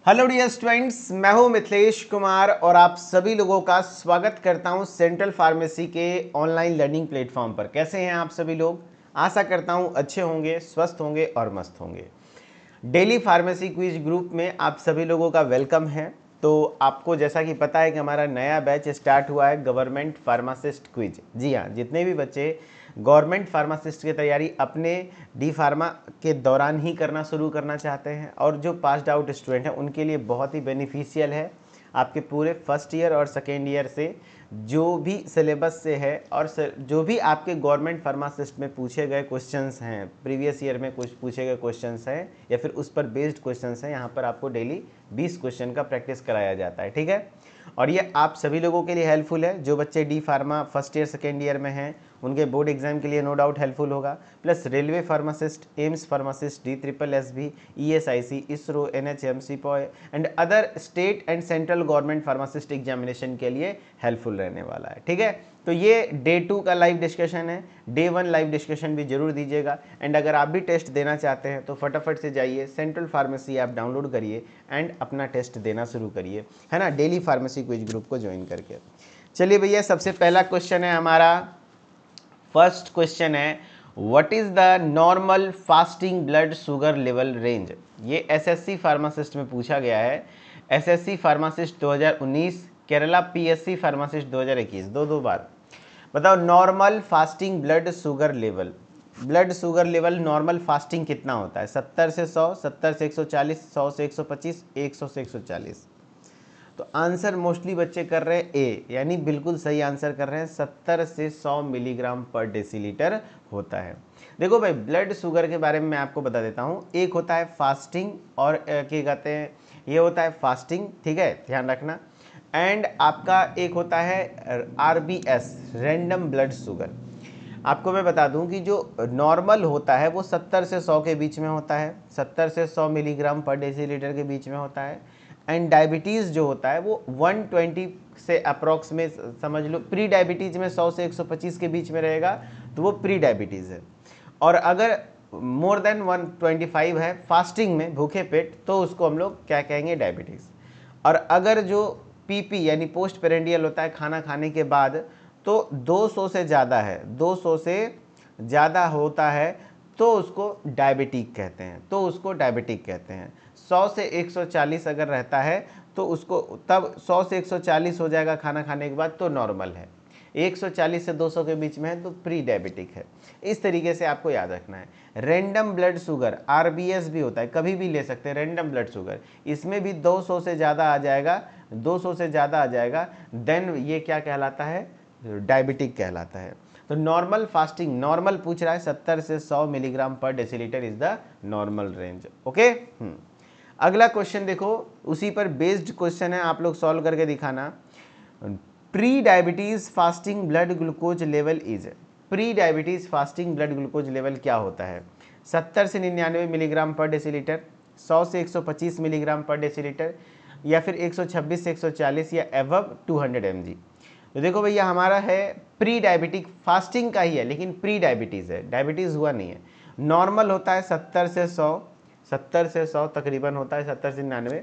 Hello dear students, मैं हूं मिथिलेश कुमार और आप सभी लोगों का स्वागत करता हूं सेंट्रल फार्मेसी के ऑनलाइन लर्निंग प्लेटफॉर्म पर। कैसे हैं आप सभी लोग? आशा करता हूं अच्छे होंगे, स्वस्थ होंगे और मस्त होंगे। डेली फार्मेसी क्विज ग्रुप में आप सभी लोगों का वेलकम है। तो आपको जैसा कि पता है कि हमारा नया बैच स्टार्ट हुआ है गवर्नमेंट फार्मासिस्ट क्विज। जी हाँ, जितने भी बच्चे गवर्नमेंट फार्मासिस्ट की तैयारी अपने डी फार्मा के दौरान ही करना शुरू करना चाहते हैं और जो पास्ड आउट स्टूडेंट हैं उनके लिए बहुत ही बेनिफिशियल है। आपके पूरे फर्स्ट ईयर और सेकेंड ईयर से जो भी सिलेबस से है और जो भी आपके गवर्नमेंट फार्मासिस्ट में पूछे गए क्वेश्चंस हैं, प्रीवियस ईयर में कुछ पूछे गए क्वेश्चंस हैं या फिर उस पर बेस्ड क्वेश्चंस हैं, यहाँ पर आपको डेली 20 क्वेश्चन का प्रैक्टिस कराया जाता है। ठीक है, और ये आप सभी लोगों के लिए हेल्पफुल है। जो बच्चे D pharma first year second year में हैं उनके बोर्ड एग्जाम के लिए नो डाउट हेल्पफुल होगा। Plus railway pharmacist, AIIMS pharmacist, DSSB, ESIC, ISRO, NHM, sepoy and other state and central government pharmacist examination के लिए हेल्पफुल रहने वाला है। ठीक है, तो ये डे 2 का लाइव डिस्कशन है। डे 1 लाइव डिस्कशन भी जरूर दीजिएगा। एंड अगर आप भी टेस्ट देना चाहते हैं तो फटाफट से जाइए सेंट्रल फार्मेसी ऐप डाउनलोड करिए एंड अपना टेस्ट देना शुरू करिए, है ना, डेली फार्मेसी क्विज ग्रुप को ज्वाइन करके। चलिए भैया, सबसे पहला क्वेश्चन है हमारा। फर्स्ट क्वेश्चन है, what is the normal fasting blood sugar level range. ये SSC फार्मासिस्ट में पूछा गया है। SSC pharmacist 2019, Kerala PSC pharmacist 2021, दो बार। बताओ normal fasting blood sugar level. Blood sugar level normal fasting कितना होता है? 70 से 100, 70 से 140, 100 से 125, 100 से 140। तो आंसर मोस्टली बच्चे कर रहे हैं ए, यानी बिल्कुल सही आंसर कर रहे हैं। 70 से 100 मिलीग्राम पर डेसीलीटर होता है। देखो भाई, ब्लड शुगर के बारे में मैं आपको बता देता हूँ। एक होता है फास्टिंग और क्या कहते हैं, ये होता है फास्टिंग, ठीक है, ध्यान रखना। एंड आपका एक होता है RBS, रैंडम ब्लड शुगर। आपको मैं बता दूं कि जो नॉर्मल होता है वो 70 से 100 के बीच में होता है, 70 से 100 मिलीग्राम पर डेसीलीटर के बीच में होता है। एंड डायबिटीज़ जो होता है वो 120 से अप्रॉक्स में समझ लो। प्री डायबिटीज़ में 100 से 125 के बीच में रहेगा तो वो प्री डायबिटीज़ है। और अगर मोर देन 125 है फास्टिंग में, भूखे पेट, तो उसको हम लोग क्या कहेंगे? डायबिटीज़। और अगर जो PP यानी पोस्ट पेरेंडियल होता है खाना खाने के बाद, तो 200 से ज़्यादा है, 200 से ज़्यादा होता है तो उसको डायबिटिक कहते हैं, 100 से 140 अगर रहता है तो उसको, तब 100 से 140 हो जाएगा खाना खाने के बाद तो नॉर्मल है। 140 से 200 के बीच में है तो प्री डायबिटिक है। इस तरीके से आपको याद रखना है। रैंडम ब्लड शुगर RBS भी होता है, कभी भी ले सकते हैं रैंडम ब्लड शुगर। इसमें भी 200 से ज़्यादा आ जाएगा, 200 से ज़्यादा आ जाएगा, देन ये क्या कहलाता है? डायबिटिक कहलाता है। तो नॉर्मल फास्टिंग, नॉर्मल पूछ रहा है, 70 से 100 मिलीग्राम पर decilitre is the normal range. Okay, अगला क्वेश्चन देखो, उसी पर बेस्ड क्वेश्चन है, आप लोग सॉल्व करके दिखाना। Pre diabetes fasting blood glucose level is. Pre diabetes fasting blood glucose level क्या होता है? 70 से 99 मिलीग्राम पर डेसीलीटर, 100 से 125 मिलीग्राम पर डेसीलीटर, या फिर 126 से 140, या एबव 200 mg। तो देखो भैया, हमारा है प्री डायबिटिक, फास्टिंग का ही है लेकिन प्री डायबिटीज़ है, डायबिटीज़ हुआ नहीं है। नॉर्मल होता है 70 से 100, 70 से 100 तकरीबन होता है, 70 से 99।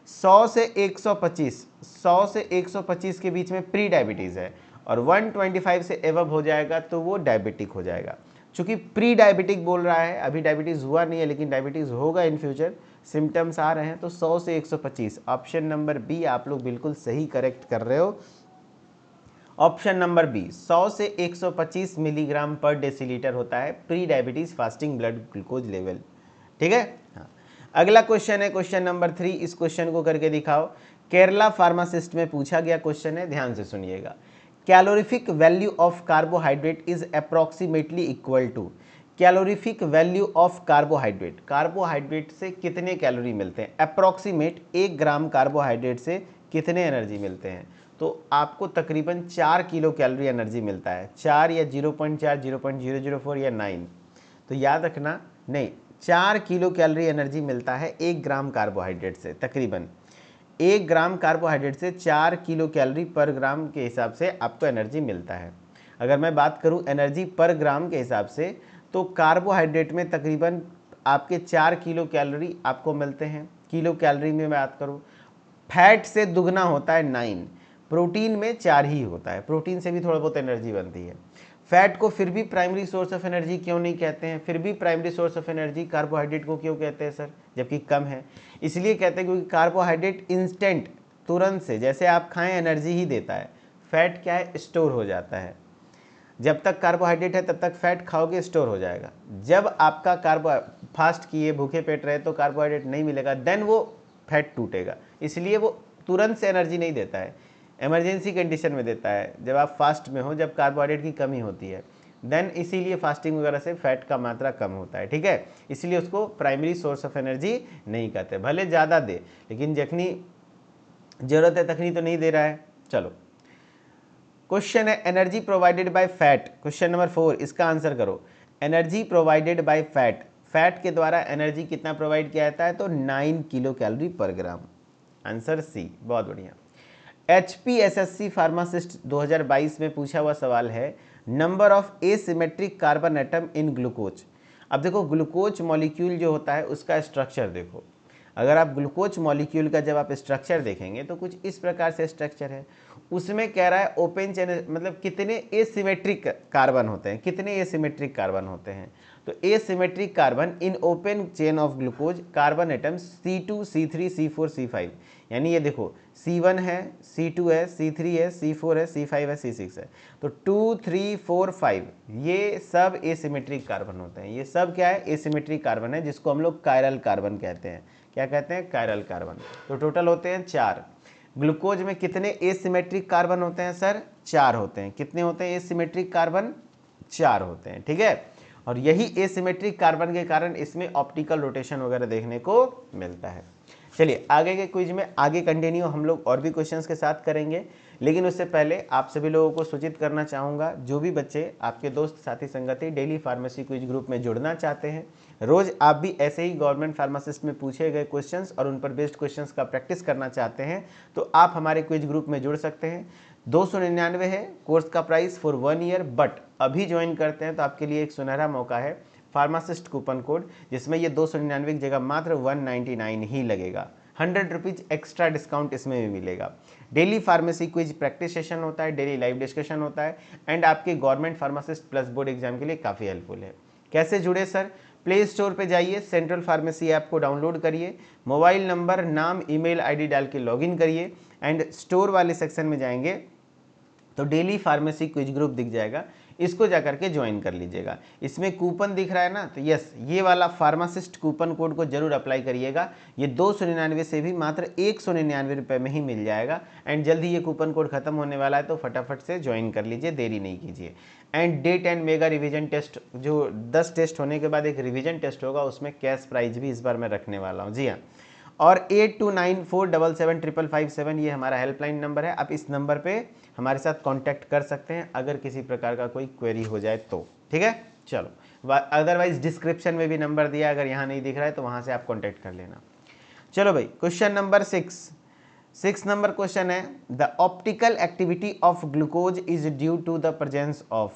100 से 125, 100 से 125 के बीच में प्री डायबिटीज़ है, और 125 से एबव हो जाएगा तो वो डायबिटिक हो जाएगा। चूँकि प्री डायबिटिक बोल रहा है, अभी डायबिटीज़ हुआ नहीं है लेकिन डायबिटीज़ होगा इन फ्यूचर, सिम्टम्स आ रहे हैं, तो 100 से 125, ऑप्शन नंबर बी आप लोग बिल्कुल सही करेक्ट कर रहे हो। ऑप्शन नंबर बी, 100 से 125 मिलीग्राम पर डेसीलीटर होता है pre diabetes fasting blood glucose level. ठीक है, हाँ। अगला क्वेश्चन है क्वेश्चन नंबर 3। इस क्वेश्चन को करके दिखाओ। केरला फार्मासिस्ट में पूछा गया क्वेश्चन है, ध्यान से सुनिएगा। Calorific value of carbohydrate is approximately equal to. Calorific value of carbohydrate, carbohydrate से कितने कैलोरी मिलते हैं? अप्रोक्सीमेट 1 ग्राम कार्बोहाइड्रेट से कितने एनर्जी मिलते हैं? तो आपको तकरीबन 4 किलो कैलोरी एनर्जी मिलता है। 4 या 0.4, 0.004 या 9। तो याद रखना, नहीं, 4 किलो कैलोरी एनर्जी मिलता है 1 ग्राम कार्बोहाइड्रेट से। तकरीबन 1 ग्राम कार्बोहाइड्रेट से 4 किलो कैलोरी पर ग्राम के हिसाब से आपको एनर्जी मिलता है। अगर मैं बात करूं एनर्जी पर ग्राम के हिसाब से, तो कार्बोहाइड्रेट में तकरीबन आपके 4 किलो कैलोरी आपको मिलते हैं किलो कैलोरी में बात करूँ, फैट से दुगना होता है 9, प्रोटीन में 4 ही होता है, प्रोटीन से भी थोड़ा बहुत एनर्जी बनती है। फैट को फिर भी प्राइमरी सोर्स ऑफ एनर्जी क्यों नहीं कहते हैं, फिर भी primary source of energy carbohydrate को क्यों कहते हैं सर, जबकि कम है? इसलिए कहते हैं क्योंकि कार्बोहाइड्रेट इंस्टेंट, तुरंत से जैसे आप खाएं एनर्जी ही देता है। फैट क्या है, स्टोर हो जाता है। जब तक कार्बोहाइड्रेट है तब तक फैट खाओगे स्टोर हो जाएगा। जब आपका फास्ट किए भूखे पेट रहे तो कार्बोहाइड्रेट नहीं मिलेगा, देन वो फैट टूटेगा। इसलिए वो तुरंत से एनर्जी नहीं देता है, इमरजेंसी कंडीशन में देता है, जब आप फास्ट में हो, जब कार्बोहाइड्रेट की कमी होती है, देन इसीलिए फास्टिंग वगैरह से फैट का मात्रा कम होता है। ठीक है, इसलिए उसको प्राइमरी सोर्स ऑफ एनर्जी नहीं कहते। भले ज़्यादा दे, लेकिन जखनी जरूरत है तखनी तो नहीं दे रहा है। चलो, क्वेश्चन है energy provided by fat, question number 4, इसका आंसर करो। Energy provided by fat, fat के द्वारा एनर्जी कितना प्रोवाइड किया जाता है, तो 9 किलो कैलोरी पर ग्राम। आंसर सी, बहुत बढ़िया। HPSSC फार्मासिस्ट 2022 में पूछा हुआ सवाल है, number of asymmetric carbon atom in glucose. अब देखो, ग्लूकोज मॉलिक्यूल जो होता है उसका स्ट्रक्चर देखो। अगर आप ग्लूकोज मॉलिक्यूल का जब आप स्ट्रक्चर देखेंगे तो कुछ इस प्रकार से स्ट्रक्चर है। उसमें कह रहा है ओपन चेन, मतलब कितने एसिमेट्रिक कार्बन होते हैं, कितने एसिमेट्रिक कार्बन होते हैं। तो asymmetric carbon in open chain of glucose carbon atoms C2, C3, C4, C5। यानी ये देखो, C1 है, C2 है, C3 है, C4 है, C5 है, C6 है। तो 2, 3, 4, 5 ये सब एसिमेट्रिक कार्बन होते हैं। ये सब क्या है, एसिमेट्रिक कार्बन है, जिसको हम लोग कायरल कार्बन कहते हैं। क्या कहते हैं, कायरल कार्बन। तो टोटल होते हैं 4। ग्लूकोज में कितने एसिमेट्रिक कार्बन होते हैं सर, 4 होते हैं। कितने होते हैं एसिमेट्रिक कार्बन, 4 होते हैं। ठीक है, और यही एसिमेट्रिक कार्बन के कारण इसमें ऑप्टिकल रोटेशन वगैरह देखने को मिलता है। चलिए आगे के क्विज में आगे कंटिन्यू हम लोग और भी क्वेश्चंस के साथ करेंगे, लेकिन उससे पहले आप सभी लोगों को सूचित करना चाहूँगा, जो भी बच्चे आपके दोस्त साथी संगति डेली फार्मेसी क्विज ग्रुप में जुड़ना चाहते हैं, रोज़ आप भी ऐसे ही गवर्नमेंट फार्मासिस्ट में पूछे गए क्वेश्चंस और उन पर बेस्ड क्वेश्चंस का प्रैक्टिस करना चाहते हैं, तो आप हमारे क्विज ग्रुप में जुड़ सकते हैं। 299 है कोर्स का प्राइस फॉर 1 ईयर, बट अभी ज्वाइन करते हैं तो आपके लिए एक सुनहरा मौका है, फार्मासिस्ट कूपन कोड, जिसमें ये 299 की जगह मात्र 199 ही लगेगा। 100 रुपीज़ एक्स्ट्रा डिस्काउंट इसमें भी मिलेगा। Daily pharmacy quiz practice session होता है, डेली लाइव डिस्कशन होता है, एंड आपके government pharmacist plus board exam के लिए काफ़ी हेल्पफुल है। कैसे जुड़े सर, प्ले स्टोर पे जाइए, सेंट्रल फार्मेसी ऐप को डाउनलोड करिए, मोबाइल नंबर, नाम, ईमेल आईडी डाल के लॉगिन करिए, एंड स्टोर वाले सेक्शन में जाएंगे तो डेली फार्मेसी क्विज ग्रुप दिख जाएगा, इसको जाकर के ज्वाइन कर लीजिएगा। इसमें कूपन दिख रहा है ना, तो यस, ये वाला फार्मासिस्ट कूपन कोड को जरूर अप्लाई करिएगा। ये 299 से भी मात्र 199 रुपये में ही मिल जाएगा, एंड जल्दी ये कूपन कोड खत्म होने वाला है, तो फटाफट से ज्वाइन कर लीजिए, देरी नहीं कीजिए। End date and mega revision test, जो 10 टेस्ट होने के बाद एक रिवीजन टेस्ट होगा, उसमें कैश प्राइज भी इस बार मैं रखने वाला हूँ। जी हाँ, और 8294775557 ये हमारा हेल्पलाइन नंबर है। आप इस नंबर पे हमारे साथ कांटेक्ट कर सकते हैं अगर किसी प्रकार का कोई क्वेरी हो जाए तो। ठीक है, चलो, अदरवाइज डिस्क्रिप्शन में भी नंबर दिया, अगर यहाँ नहीं दिख रहा है तो वहाँ से आप कांटेक्ट कर लेना। चलो भाई, क्वेश्चन नंबर 6 नंबर क्वेश्चन है, the optical activity of glucose is due to the presence of.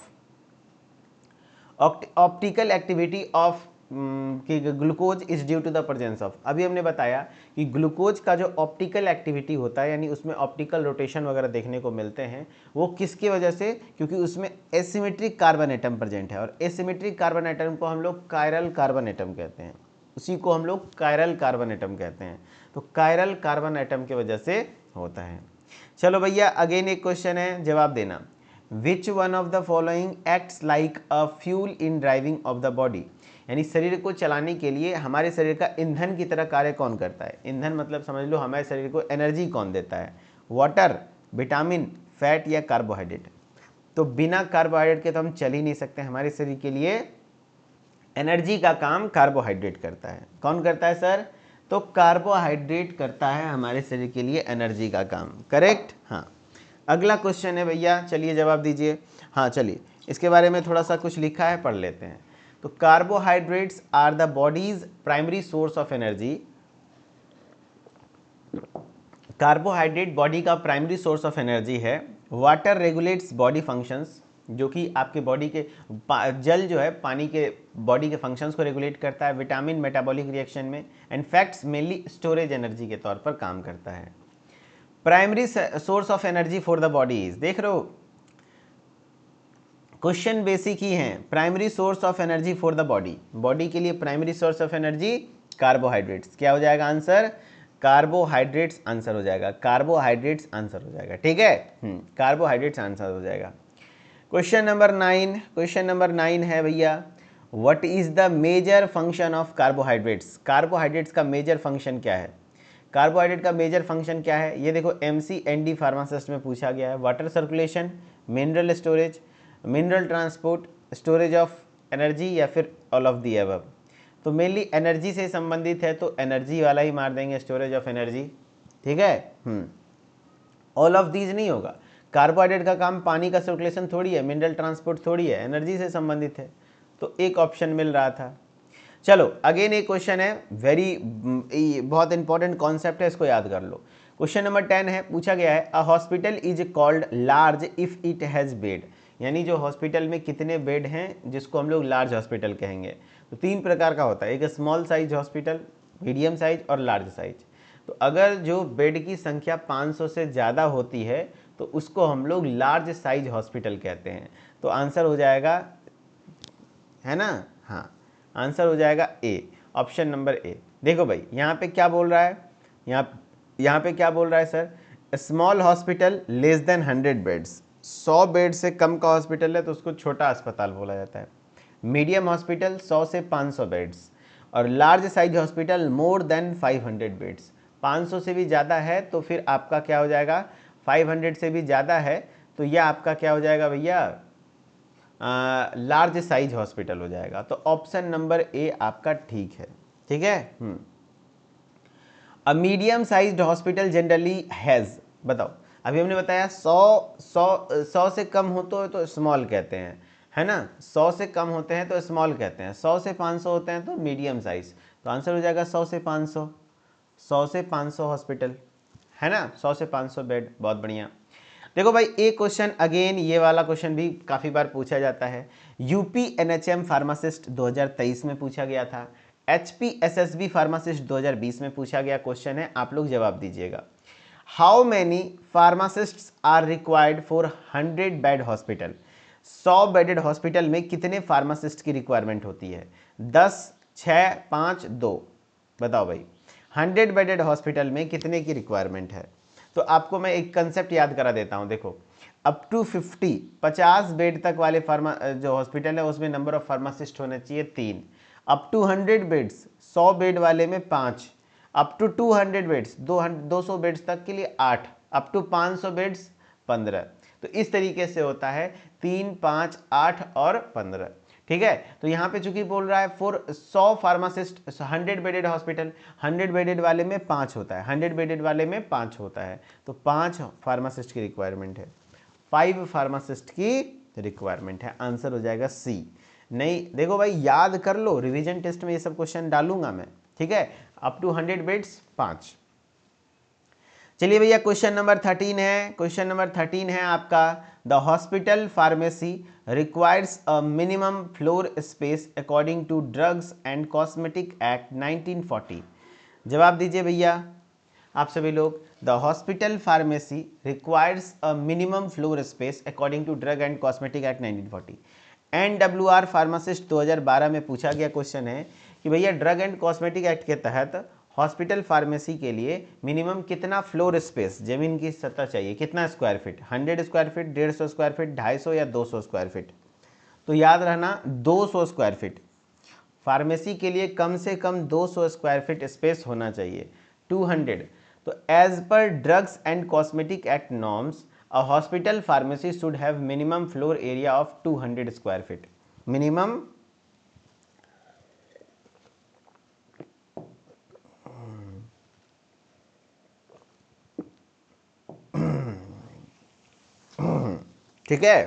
Optical activity of कि glucose is due to the presence of. अभी हमने बताया कि ग्लूकोज का जो ऑप्टिकल एक्टिविटी होता है, यानी उसमें ऑप्टिकल रोटेशन वगैरह देखने को मिलते हैं, वो किसकी वजह से, क्योंकि उसमें एसिमेट्रिक कार्बन एटम प्रेजेंट है, और एसिमेट्रिक कार्बन एटम को हम लोग कायरल कार्बन एटम कहते हैं, उसी को हम लोग कायरल कार्बन एटम कहते हैं। तो कायरल कार्बन एटम की वजह से होता है। चलो भैया, अगेन एक क्वेश्चन है, जवाब देना। Which one of the following acts like a fuel in driving of the body. यानी शरीर को चलाने के लिए हमारे शरीर का ईंधन की तरह कार्य कौन करता है। ईंधन मतलब समझ लो हमारे शरीर को एनर्जी कौन देता है, वाटर, विटामिन, फैट या कार्बोहाइड्रेट। तो बिना कार्बोहाइड्रेट के तो हम चल ही नहीं सकते। हमारे शरीर के लिए एनर्जी का काम कार्बोहाइड्रेट करता है। कौन करता है सर, तो कार्बोहाइड्रेट करता है हमारे शरीर के लिए एनर्जी का काम। करेक्ट, हाँ। अगला क्वेश्चन है भैया, चलिए जवाब दीजिए। हाँ चलिए, इसके बारे में थोड़ा सा कुछ लिखा है, पढ़ लेते हैं। तो carbohydrates are the body's primary source of energy. Carbohydrate body का प्राइमरी सोर्स ऑफ एनर्जी है। वाटर रेगुलेट्स बॉडी फंक्शंस, जो कि आपके बॉडी के जल जो है पानी के बॉडी के फंक्शंस को रेगुलेट करता है, विटामिन मेटाबॉलिक रिएक्शन में, and fats mainly storage energy के तौर पर काम करता है। Primary source of energy for the body is, देख रहे हो क्वेश्चन बेसिक ही है, primary source of energy for the body, body के लिए primary source of energy carbohydrates. क्या हो जाएगा आंसर? कार्बोहाइड्रेट्स आंसर हो जाएगा, कार्बोहाइड्रेट्स आंसर हो जाएगा, ठीक है, कार्बोहाइड्रेट्स आंसर हो जाएगा। क्वेश्चन नंबर 9, क्वेश्चन नंबर 9 है भैया, what is the major function of carbohydrates? Carbohydrates का मेजर फंक्शन क्या है? कार्बोहाइड्रेट का मेजर फंक्शन क्या है? ये देखो MCND फार्मासिस्ट में पूछा गया है, water circulation, mineral storage, mineral transport, storage of energy, या फिर ऑल ऑफ दी अबव। तो मेनली एनर्जी से संबंधित है तो एनर्जी वाला ही मार देंगे, स्टोरेज ऑफ एनर्जी, ठीक है। ऑल ऑफ दीज नहीं होगा, कार्बोहाइड्रेट का काम पानी का सर्कुलेशन थोड़ी है, मिनरल ट्रांसपोर्ट थोड़ी है, एनर्जी से संबंधित है, तो एक ऑप्शन मिल रहा था। चलो अगेन एक क्वेश्चन है, बहुत इंपॉर्टेंट कॉन्सेप्ट है, इसको याद कर लो। क्वेश्चन नंबर 10 है, पूछा गया है, अ hospital is called large if it has bed, यानी जो हॉस्पिटल में कितने बेड हैं जिसको हम लोग लार्ज हॉस्पिटल कहेंगे। तो 3 प्रकार का होता है, एक small size hospital, medium size और लार्ज साइज। तो अगर जो बेड की संख्या 500 से ज़्यादा होती है तो उसको हम लोग लार्ज साइज हॉस्पिटल कहते हैं। तो आंसर हो जाएगा, है ना, हाँ आंसर हो जाएगा ए, ऑप्शन नंबर ए। देखो भाई यहाँ पे क्या बोल रहा है, यहाँ पे क्या बोल रहा है sir, small hospital less than 100 beds, 100 bed से कम का हॉस्पिटल है तो उसको छोटा अस्पताल बोला जाता है। मीडियम हॉस्पिटल 100 से 500 बेड्स, और large size hospital more than 500 beds. 500 से भी ज़्यादा है तो फिर आपका क्या हो जाएगा, 500 से भी ज़्यादा है तो यह आपका क्या हो जाएगा भैया, लार्ज साइज हॉस्पिटल हो जाएगा। तो ऑप्शन नंबर ए आपका ठीक है, ठीक है। A medium sized hospital generally has, बताओ अभी हमने बताया 100 से कम हो तो स्मॉल कहते हैं, है ना, 100 से कम होते हैं तो स्मॉल कहते हैं, 100 से 500 होते हैं तो मीडियम साइज। तो आंसर हो जाएगा 100 से 500, 100 से 500 हॉस्पिटल, है ना, 100 से 500 बेड, बहुत बढ़िया। देखो भाई एक क्वेश्चन अगेन, ये वाला क्वेश्चन भी काफ़ी बार पूछा जाता है, यूपी NHM फार्मासिस्ट 2023 में पूछा गया था, HPSSB फार्मासिस्ट 2020 में पूछा गया क्वेश्चन है, आप लोग जवाब दीजिएगा। How many pharmacists are required for 100 bed hospital? 100 bedded hospital में कितने फार्मासिस्ट की रिक्वायरमेंट होती है? 10, 6, 5, 2, बताओ भाई 100 बेडेड हॉस्पिटल में कितने की रिक्वायरमेंट है? तो आपको मैं एक कंसेप्ट याद करा देता हूं, देखो अप टू 50 बेड तक वाले जो हॉस्पिटल है उसमें नंबर ऑफ फार्मासिस्ट होने चाहिए 3, अप टू 100 बेड्स 100 बेड वाले में 5, अप टू 200 बेड्स 200 बेड्स तक के लिए 8, अप टू 500 बेड्स 15। तो इस तरीके से होता है 3, 5, 8 और 15, ठीक है। तो यहाँ पे चूंकि बोल रहा है for 100 pharmacist 100 bedded hospital, 100 bedded वाले में 5 होता है, 100 बेडेड वाले में 5 होता है, तो 5 फार्मासिस्ट की रिक्वायरमेंट है, 5 फार्मासिस्ट की रिक्वायरमेंट है, आंसर हो जाएगा सी। नहीं देखो भाई याद कर लो, रिवीजन टेस्ट में ये सब क्वेश्चन डालूंगा मैं, ठीक है। Up to 100 beds 5। चलिए भैया क्वेश्चन नंबर 13 है, क्वेश्चन नंबर 13 है आपका, the hospital pharmacy requires a minimum floor space according to drugs and cosmetic act 1940। जवाब दीजिए भैया आप सभी लोग, the hospital pharmacy requires a minimum floor space according to drug and cosmetic act 1940। NWR pharmacist 2012 में पूछा गया क्वेश्चन है कि भैया ड्रग एंड कॉस्मेटिक एक्ट के तहत हॉस्पिटल फार्मेसी के लिए मिनिमम कितना फ्लोर स्पेस, जमीन की सतह चाहिए, कितना square feet, 100 square feet, 150 square feet, 250 या 200 स्क्वायर फीट? तो याद रहना 200 स्क्वायर फीट, फार्मेसी के लिए कम से कम 200 स्क्वायर फीट स्पेस होना चाहिए, 200। तो as per drugs and cosmetic act norms a hospital pharmacy should have minimum floor area of 200 square feet, minimum ठीक है,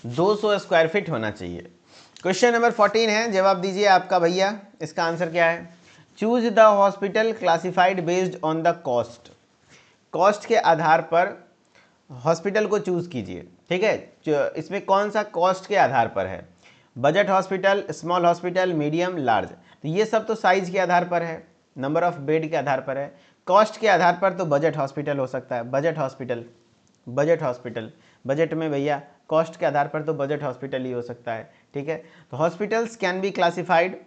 200 स्क्वायर फीट होना चाहिए। क्वेश्चन नंबर 14 है, जवाब दीजिए आपका भैया, इसका आंसर क्या है? Choose the hospital classified based on the cost, cost के आधार पर हॉस्पिटल को चूज कीजिए, ठीक है। इसमें कौन सा कॉस्ट के आधार पर है, budget hospital, small hospital, medium, large. तो ये सब तो साइज के आधार पर है, नंबर ऑफ बेड के आधार पर है। कॉस्ट के आधार पर तो बजट हॉस्पिटल हो सकता है, budget hospital, budget hospital, budget में भैया कॉस्ट के आधार पर तो बजट हॉस्पिटल ही हो सकता है, ठीक है। तो hospitals can be classified,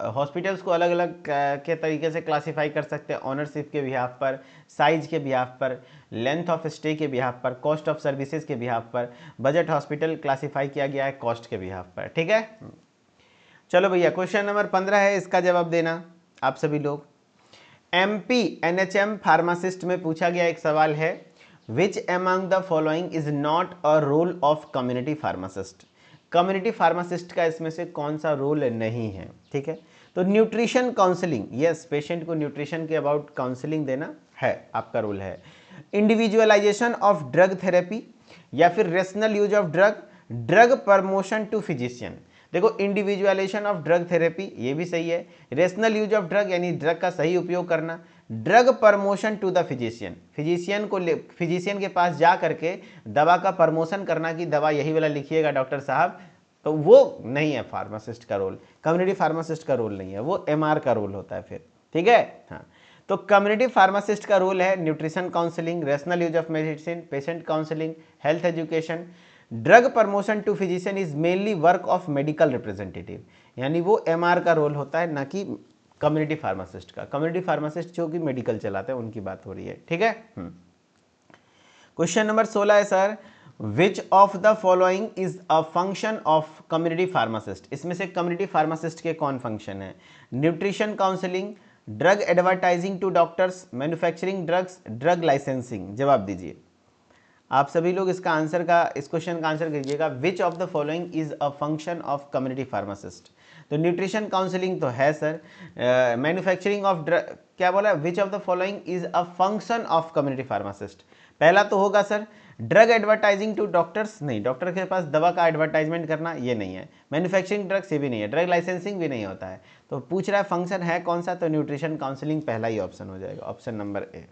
hospitals को अलग अलग के तरीके से क्लासीफाई कर सकते हैं, ऑनरशिप के बिहाफ पर, साइज के बिहाफ पर, लेंथ ऑफ स्टे के बिहाफ पर, कॉस्ट ऑफ सर्विसेज के बिहाफ पर। बजट हॉस्पिटल क्लासीफाई किया गया है कॉस्ट के बिहाफ पर, ठीक है। चलो भैया क्वेश्चन नंबर 15 है, इसका जवाब देना आप सभी लोग। एमपी एनएचएम फार्मासिस्ट में पूछा गया एक सवाल है, which among the following is not a role of community pharmacist. Community pharmacist का इसमें से कौन सा रोल नहीं है, ठीक है। तो न्यूट्रिशन काउंसलिंग, यस, पेशेंट को न्यूट्रिशन के अबाउट काउंसलिंग देना है आपका रोल है। इंडिविजुअलाइजेशन ऑफ ड्रग थेरेपी या फिर rational use of drug, drug promotion to physician. देखो इंडिविजुअलाइजेशन ऑफ ड्रग थेरेपी ये भी सही है, रेशनल यूज ऑफ ड्रग यानी ड्रग का सही उपयोग करना, drug promotion to the physician, physician के पास जा करके दवा का प्रमोशन करना कि दवा यही वाला लिखिएगा डॉक्टर साहब, तो वो नहीं है फार्मासिस्ट का रोल, कम्युनिटी फार्मासिस्ट का रोल नहीं है, वो एमआर का रोल होता है फिर, ठीक है। हाँ, तो कम्युनिटी फार्मासिस्ट का रोल है nutrition counselling, rational use of medicine, patient counselling, health education. Drug promotion to physician is mainly work of medical representative, यानी वो एमआर का रोल होता है, ना कि कम्युनिटी फार्मासिस्ट का। कम्युनिटी फार्मासिस्ट जो कि मेडिकल चलाते हैं उनकी बात हो रही है, ठीक है। क्वेश्चन नंबर 16 है sir, which of the following is a function of community pharmacist. इसमें से कम्युनिटी फार्मासिस्ट के कौन फंक्शन है, nutrition counselling, drug advertising to doctors, manufacturing drugs, drug licensing. जवाब दीजिए आप सभी लोग, इसका आंसर का, इस क्वेश्चन का आंसर कीजिएगा, which of the following is a function of community pharmacist. तो न्यूट्रिशन काउंसलिंग तो है सर, मैन्युफैक्चरिंग ऑफ ड्रग, क्या बोला, which of the following is a function of community pharmacist. पहला तो होगा sir drug advertising to doctors, नहीं, doctor के पास दवा का एडवर्टाइजमेंट करना ये नहीं है। मैन्युफैक्चरिंग ड्रग्स ये भी नहीं है, ड्रग लाइसेंसिंग भी नहीं होता है। तो पूछ रहा है फंक्शन है कौन सा, तो न्यूट्रिशन काउंसलिंग पहला ही ऑप्शन हो जाएगा, option number A.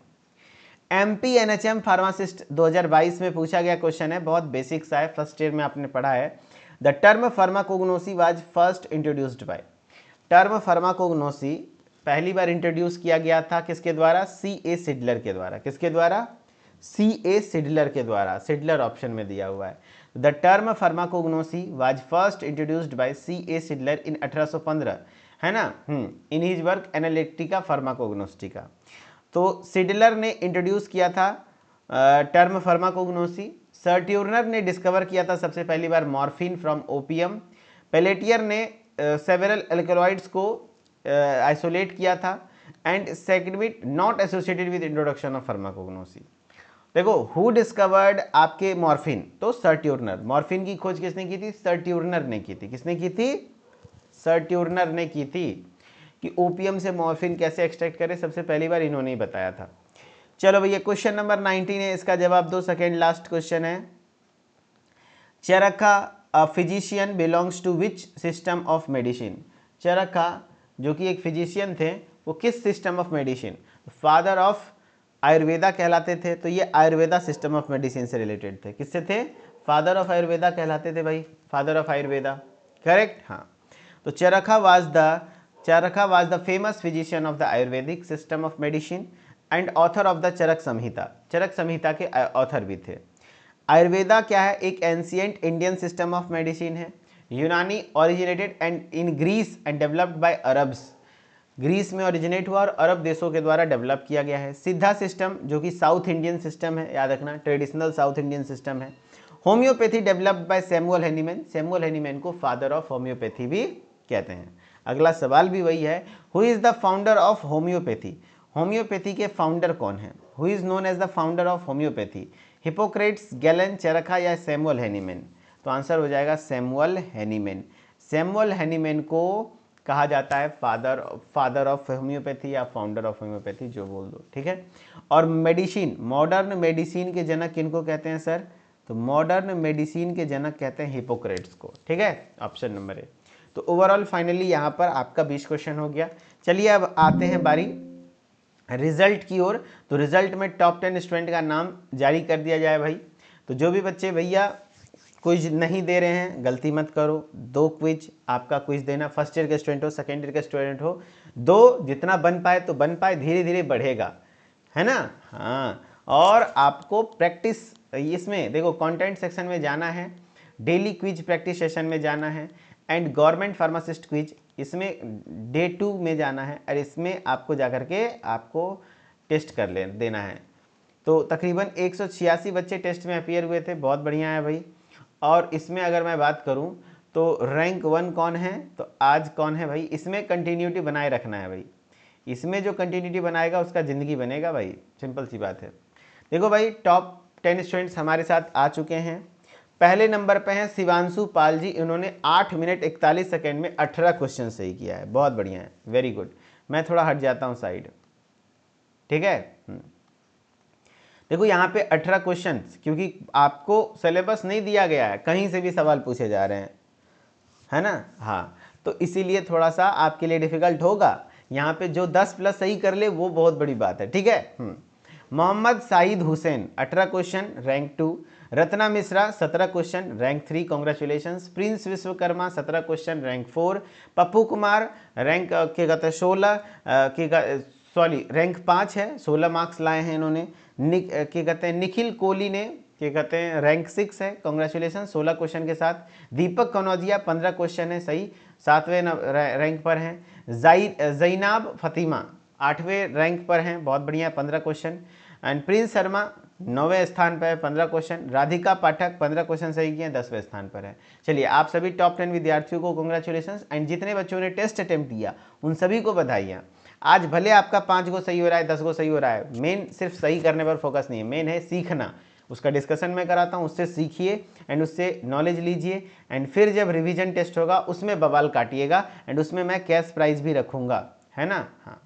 MP NHM pharmacist 2022 में पूछा गया क्वेश्चन है, बहुत बेसिक सा है, फर्स्ट ईयर में आपने पढ़ा है। The term pharmacognosy was first introduced bye, term pharmacognosy पहली बार इंट्रोड्यूस किया गया था किसके द्वारा, सी ए सिडलर के द्वारा। किसके द्वारा, सी ए सिडलर के द्वारा, सिडलर ऑप्शन में दिया हुआ है। The term pharmacognosy was first introduced by C A Seydler in 1815, है ना, in his work Analectica Pharmacognostica. तो सिडलर ने इंट्रोड्यूस किया था टर्म फार्माकोग्नोसी। सर ट्यूरनर ने डिस्कवर किया था सबसे पहली बार मॉर्फिन फ्रॉम ओपियम। पेलेटियर ने सेवरल एल्कलॉइड्स को आइसोलेट किया था। And second not associated with introduction of pharmacognosy. देखो हु डिस्कवर्ड आपके मॉर्फिन, तो सर ट्यूरनर। मॉर्फिन की खोज किसने की थी, सर ट्यूरनर ने की थी। किसने की थी, सर ट्यूरनर ने की थी। कि ओपियम से मॉर्फिन कैसे एक्सट्रैक्ट करें, सबसे पहली बार इन्होंने ही बताया था। चलो भैया क्वेश्चन नंबर 19 है, इसका जवाब दो, सेकेंड लास्ट क्वेश्चन है। Charaka a physician belongs to which system of medicine. Charaka जो कि एक फिजिशियन थे, वो किस system of medicine, father of Ayurveda कहलाते थे। तो ये आयुर्वेदा सिस्टम ऑफ मेडिसिन से रिलेटेड थे। किससे थे, फादर ऑफ आयुर्वेदा कहलाते थे भाई, फादर ऑफ आयुर्वेदा, करेक्ट। हाँ, तो चरखा was the famous physician of the Ayurvedic system of medicine and author of the चरक संहिता। चरक संहिता के ऑथर भी थे। आयुर्वेदा क्या है, एक ancient Indian system of medicine है। Unani originated and in Greece and developed by Arabs, Greece में ओरिजिनेट हुआ और अरब देशों के द्वारा डेवलप किया गया है। सिद्धा सिस्टम जो कि साउथ इंडियन सिस्टम है, याद रखना, ट्रेडिशनल साउथ इंडियन सिस्टम है। Homeopathy developed by Samuel Hahnemann, Samuel Hahnemann को फादर ऑफ होम्योपैथी भी कहते हैं। अगला सवाल भी वही है, who is the founder of homeopathy. Homeopathy के फाउंडर कौन है, who is known as the founder of homeopathy, Hippocrates, Galen, Charaka या सैमुअल हेनीमैन। तो आंसर हो जाएगा सैमुअल हेनीमैन। सैमुअल हेनीमैन को कहा जाता है फादर ऑफ होम्योपैथी या फाउंडर ऑफ होम्योपैथी, जो बोल दो, ठीक है। और मेडिसिन, मॉडर्न मेडिसिन के जनक किनको कहते हैं सर, तो मॉडर्न मेडिसिन के जनक कहते हैं हिपोक्रेट्स को, ठीक है, ऑप्शन नंबर ए। तो ओवरऑल फाइनली यहाँ पर आपका 20 क्वेश्चन हो गया। चलिए अब आते हैं बारी रिजल्ट की ओर। तो रिजल्ट में टॉप 10 स्टूडेंट का नाम जारी कर दिया जाए भाई। तो जो भी बच्चे भैया क्विज नहीं दे रहे हैं गलती मत करो, 2 क्विज आपका क्विज देना, फर्स्ट ईयर के स्टूडेंट हो सेकेंड ईयर के स्टूडेंट हो, 2 जितना बन पाए तो बन पाए, धीरे धीरे बढ़ेगा, है ना। हाँ, और आपको प्रैक्टिस इसमें देखो कंटेंट सेक्शन में जाना है, डेली क्विज प्रैक्टिस सेशन में जाना है, एंड गवर्नमेंट फार्मासिस्ट क्विज इसमें डे 2 में जाना है, और इसमें आपको जाकर के आपको टेस्ट कर ले देना है। तो तकरीबन 186 बच्चे टेस्ट में अपीयर हुए थे, बहुत बढ़िया है भाई। और इसमें अगर मैं बात करूं तो रैंक 1 कौन है, तो आज कौन है भाई, इसमें कंटिन्यूटी बनाए रखना है भाई, इसमें जो कंटिन्यूटी बनाएगा उसका ज़िंदगी बनेगा भाई, सिंपल सी बात है। देखो भाई टॉप 10 स्टूडेंट्स हमारे साथ आ चुके हैं। पहले नंबर पे हैं शिवांशु पाल जी, इन्होंने 8 मिनट 41 सेकेंड में 18 क्वेश्चन सही किया है, बहुत बढ़िया है, वेरी गुड। मैं थोड़ा हट जाता हूँ साइड, ठीक है। देखो यहाँ पे 18 क्वेश्चन, क्योंकि आपको सिलेबस नहीं दिया गया है, कहीं से भी सवाल पूछे जा रहे हैं, है ना। हाँ, तो इसीलिए थोड़ा सा आपके लिए डिफिकल्ट होगा। यहाँ पे जो 10 प्लस सही कर ले वो बहुत बड़ी बात है, ठीक है। Mohammad Sahid Hussain 18 question rank 2, Ratna Mishra 17 question rank 3, congratulations. Prince Vishwakarma 17 question rank 4, Pappu Kumar rank के कहते 16 सॉरी रैंक 5 है, 16 मार्क्स लाए हैं इन्होंने। क्या कहते हैं निखिल कोहली ने क्या कहते हैं रैंक 6 है, कॉन्ग्रेचुलेशन 16 क्वेश्चन के साथ। दीपक कनौजिया 15 क्वेश्चन है सही, 7वें रैंक पर हैं। जैनाब फतिमा 8वें रैंक पर हैं, बहुत बढ़िया 15 क्वेश्चन। एंड प्रिंस शर्मा 9वें स्थान पर है, 15 क्वेश्चन। राधिका पाठक 15 क्वेश्चन सही किए, 10वें स्थान पर है। चलिए आप सभी टॉप 10 विद्यार्थियों को कॉन्ग्रेचुलेशन, एंड जितने बच्चों ने टेस्ट अटेम्प्ट किया उन सभी को बधाइयाँ। आज भले आपका 5 गो सही हो रहा है, 10 गो सही हो रहा है, मेन सिर्फ सही करने पर फोकस नहीं है, मेन है सीखना। उसका डिस्कशन मैं कराता हूँ, उससे सीखिए एंड उससे नॉलेज लीजिए, एंड फिर जब रिवीजन टेस्ट होगा उसमें बवाल काटिएगा, एंड उसमें मैं कैश प्राइज भी रखूँगा, है ना। हाँ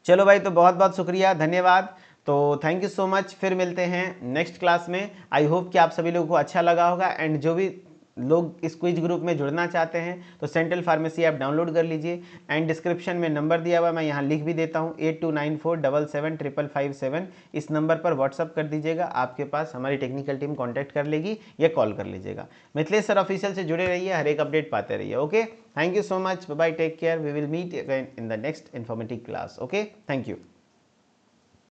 चलो भाई, तो बहुत बहुत शुक्रिया, धन्यवाद। तो थैंक यू सो मच, फिर मिलते हैं नेक्स्ट क्लास में। आई होप कि आप सभी लोगों को अच्छा लगा होगा, एंड जो भी लोग इस क्विज ग्रुप में जुड़ना चाहते हैं तो सेंट्रल फार्मेसी ऐप डाउनलोड कर लीजिए, एंड डिस्क्रिप्शन में नंबर दिया हुआ है, मैं यहाँ लिख भी देता हूँ 8294775557। इस नंबर पर व्हाट्सअप कर दीजिएगा, आपके पास हमारी टेक्निकल टीम कॉन्टैक्ट कर लेगी या कॉल कर लीजिएगा। मिथिलेश सर ऑफिशियल से जुड़े रहिए, हर एक अपडेट पाते रहिए। Okay, thank you so much, bye, take care, we will meet in the next informative class. Okay, thank you.